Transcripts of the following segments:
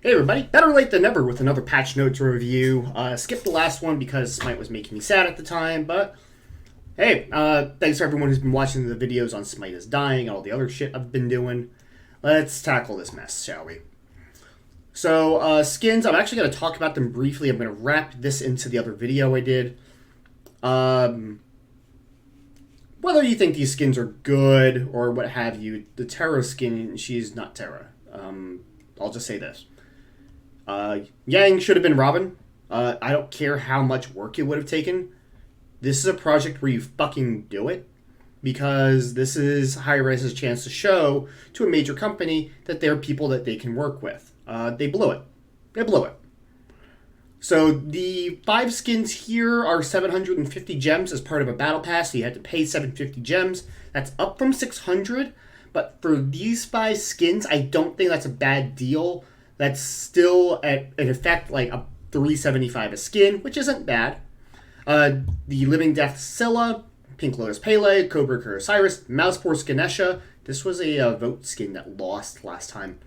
Hey everybody, better late than never with another patch notes review. Skipped the last one because Smite was making me sad at the time, but hey, thanks for everyone who's been watching the videos on Smite is dying and all the other shit I've been doing. Let's tackle this mess, shall we? So, skins, I'm actually going to talk about them briefly. I'm going to wrap this into the other video I did. Whether you think these skins are good or what have you, the Terra skin, she's not Terra. I'll just say this. Yang should have been Robin. I don't care how much work it would have taken. This is a project where you fucking do it. Because this is Hi-Rez's chance to show to a major company that there are people that they can work with. They blew it. They blew it. So the 5 skins here are 750 gems as part of a battle pass. So you had to pay 750 gems. That's up from 600. But for these 5 skins, I don't think that's a bad deal. That's still, in effect, like a 375 a skin, which isn't bad. The Living Death Scylla, Pink Lotus Pele, Cobra Cur Osiris, Mouse Force Ganesha. This was a vote skin that lost last time.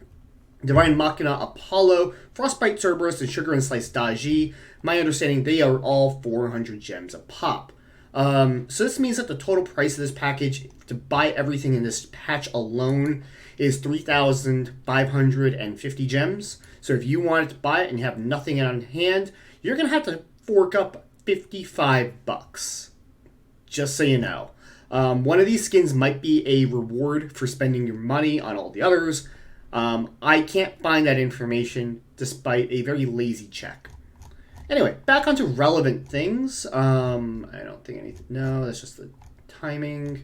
Divine Machina Apollo, Frostbite Cerberus, and Sugar and Slice Daji. My understanding, they are all 400 gems a pop. So this means that the total price of this package to buy everything in this patch alone is 3,550 gems. So if you wanted to buy it and you have nothing on hand, you're going to have to fork up 55 bucks. Just so you know. One of these skins might be a reward for spending your money on all the others. I can't find that information despite a very lazy check. Anyway, back onto relevant things. I don't think anything. No, that's just the timing.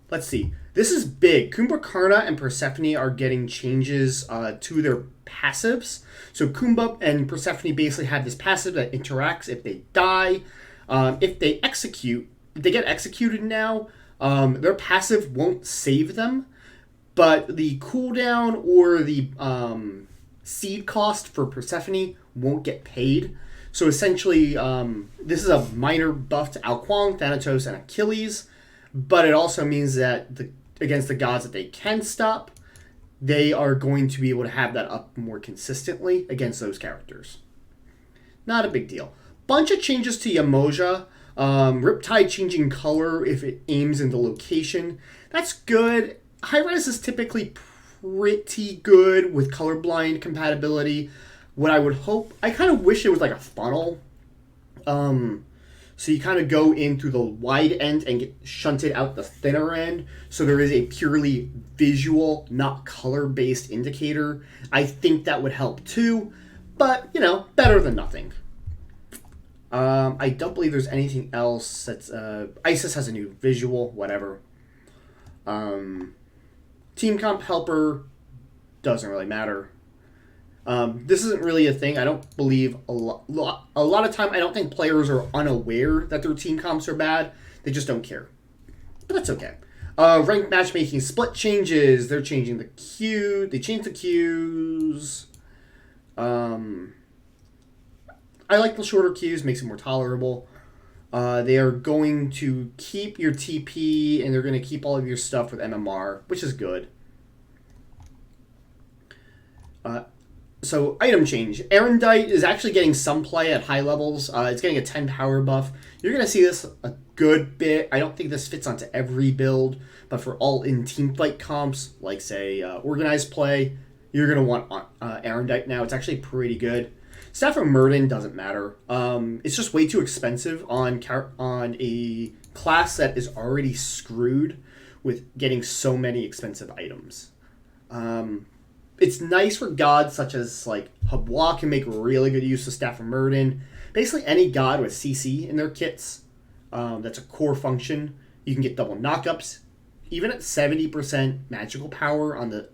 Let's see. This is big. Kumbhakarna and Persephone are getting changes to their passives. So Kumbha and Persephone basically have this passive that interacts if they die. If they get executed now, their passive won't save them, but the cooldown or the seed cost for Persephone won't get paid. So essentially, this is a minor buff to Alquang, Thanatos, and Achilles, but it also means that against the gods that they can stop, they are going to be able to have that up more consistently against those characters. Not a big deal. Bunch of changes to Yamoja. Riptide changing color if it aims into location. That's good. Hi-Rez is typically pretty good with colorblind compatibility. What I would hope, I kind of wish it was like a funnel. So you kind of go in through the wide end and get shunted out the thinner end. So there is a purely visual, not color-based indicator. I think that would help too. But, you know, better than nothing. I don't believe there's anything else that's... Isis has a new visual, whatever. Team Comp Helper doesn't really matter. This isn't really a thing. I don't believe a lot of time. I don't think players are unaware that their team comps are bad. They just don't care. But that's okay. Ranked matchmaking split changes. They're changing the queue. They changed the queues. I like the shorter queues. Makes it more tolerable. They are going to keep your TP and they're going to keep all of your stuff with MMR, which is good. So, item change. Erendite is actually getting some play at high levels. It's getting a 10 power buff. You're going to see this a good bit. I don't think this fits onto every build, but for all in teamfight comps, like, say, organized play, you're going to want Erendite now. It's actually pretty good. Staff of Murden doesn't matter. It's just way too expensive on a class that is already screwed with getting so many expensive items. It's nice for gods such as like Habwa can make really good use of Staff of Murden. Basically any god with CC in their kits, that's a core function. You can get double knockups. Even at 70% magical power on the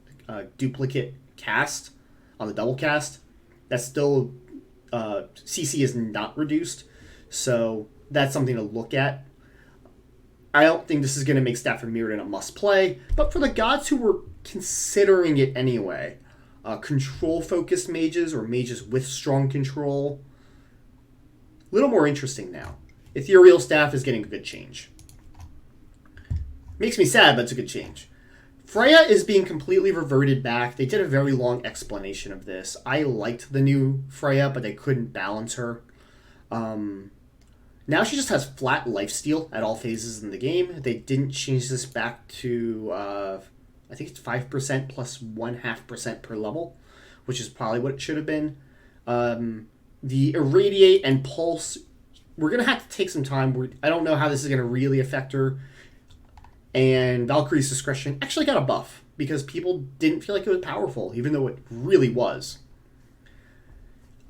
duplicate cast, on the double cast, that's still CC is not reduced. So that's something to look at. I don't think this is going to make Staff of Mirrodin a must-play, but for the gods who were considering it anyway, control-focused mages or mages with strong control, a little more interesting now. Ethereal Staff is getting a good change. Makes me sad, but it's a good change. Freya is being completely reverted back. They did a very long explanation of this. I liked the new Freya, but they couldn't balance her. Now she just has flat lifesteal at all phases in the game. They didn't change this back to, I think it's 5% plus 0.5% per level, which is probably what it should have been. The Irradiate and Pulse, we're going to have to take some time. I don't know how this is going to really affect her. And Valkyrie's Discretion actually got a buff because people didn't feel like it was powerful, even though it really was.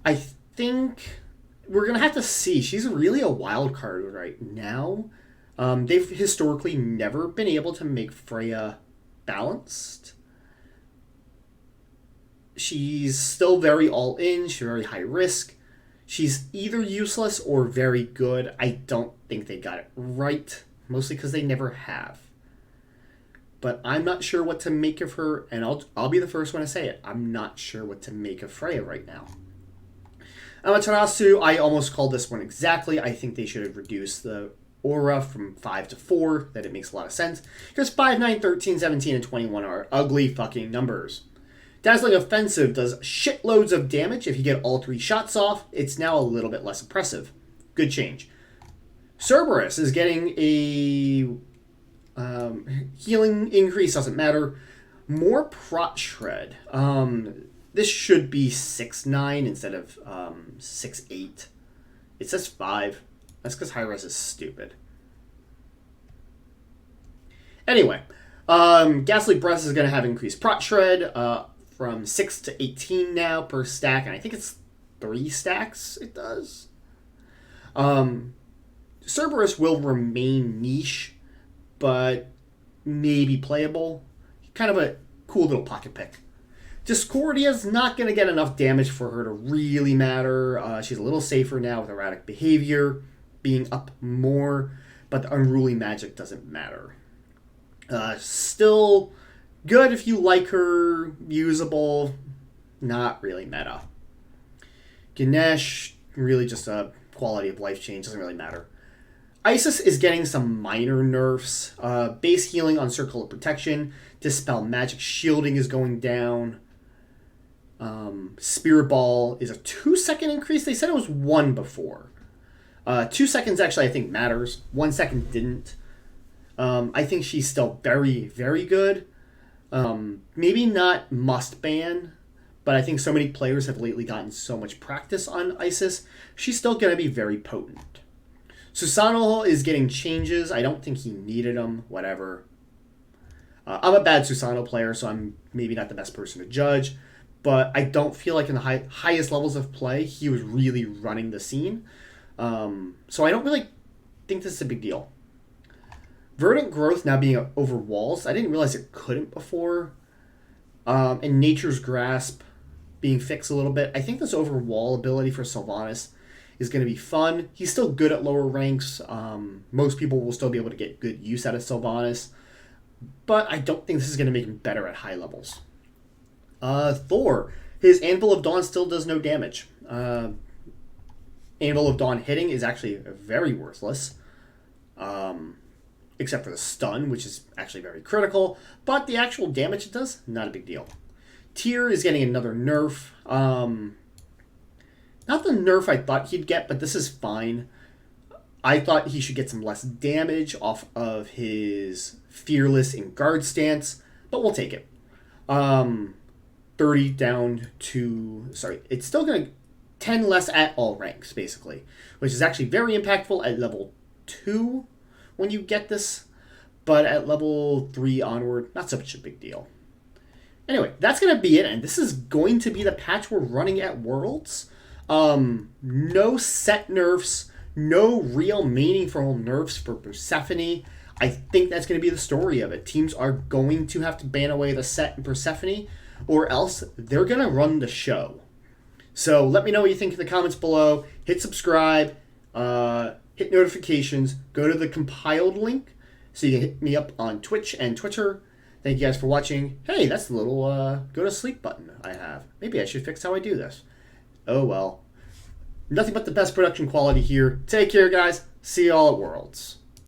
I think we're going to have to see. She's really a wild card right now. They've historically never been able to make Freya balanced. She's still very all in. She's very high risk. She's either useless or very good. I don't think they got it right, mostly because they never have. But I'm not sure what to make of her, and I'll be the first one to say it. I'm not sure what to make of Freya right now. Amaterasu, I almost called this one exactly. I think they should have reduced the aura from 5 to 4. That it makes a lot of sense. Because 5, 9, 13, 17, and 21 are ugly fucking numbers. Dazzling Offensive does shitloads of damage if you get all 3 shots off. It's now a little bit less oppressive. Good change. Cerberus is getting a healing increase, doesn't matter. More Prot Shred. This should be 6-9 instead of 6-8. It says 5. That's because high res is stupid. Anyway, Ghastly Breath is going to have increased Prot Shred from 6 to 18 now per stack, and I think it's 3 stacks it does. Cerberus will remain niche, but maybe playable. Kind of a cool little pocket pick. Discordia's not going to get enough damage for her to really matter. She's a little safer now with erratic behavior, being up more, but the unruly magic doesn't matter. Still good if you like her, usable, not really meta. Ganesh, really just a quality of life change, doesn't really matter. Isis is getting some minor nerfs. Base healing on Circle of Protection. Dispel Magic shielding is going down. Spirit Ball is a 2-second increase. They said it was 1 before. 2 seconds actually I think matters. 1 second didn't. I think she's still very, very good. Maybe not must ban, but I think so many players have lately gotten so much practice on Isis. She's still going to be very potent. Susanoo is getting changes. I don't think he needed them. Whatever. I'm a bad Susanoo player, so I'm maybe not the best person to judge. But I don't feel like in the highest levels of play, he was really running the scene. So I don't really think this is a big deal. Verdant Growth now being over walls. I didn't realize it couldn't before. And Nature's Grasp being fixed a little bit. I think this over wall ability for Sylvanas is going to be fun. He's still good at lower ranks. Most people will still be able to get good use out of Sylvanas. But I don't think this is going to make him better at high levels. Thor. His Anvil of Dawn still does no damage. Anvil of Dawn hitting is actually very worthless. Except for the stun, which is actually very critical. But the actual damage it does, not a big deal. Tyr is getting another nerf. Not the nerf I thought he'd get, but this is fine. I thought he should get some less damage off of his Fearless and Guard stance, but we'll take it. 30 down to... Sorry, it's still going to... 10 less at all ranks, basically. Which is actually very impactful at level 2 when you get this. But at level 3 onward, not such a big deal. Anyway, that's going to be it, and this is going to be the patch we're running at Worlds. No set nerfs, no real meaningful nerfs for Persephone. I think that's going to be the story of it. Teams are going to have to ban away the set in Persephone, or else they're going to run the show. So let me know what you think in the comments below. Hit subscribe, hit notifications, go to the compiled link so you can hit me up on Twitch and Twitter. Thank you guys for watching. Hey, that's the little go to sleep button I have. Maybe I should fix how I do this. Oh well. Nothing but the best production quality here. Take care, guys. See you all at Worlds.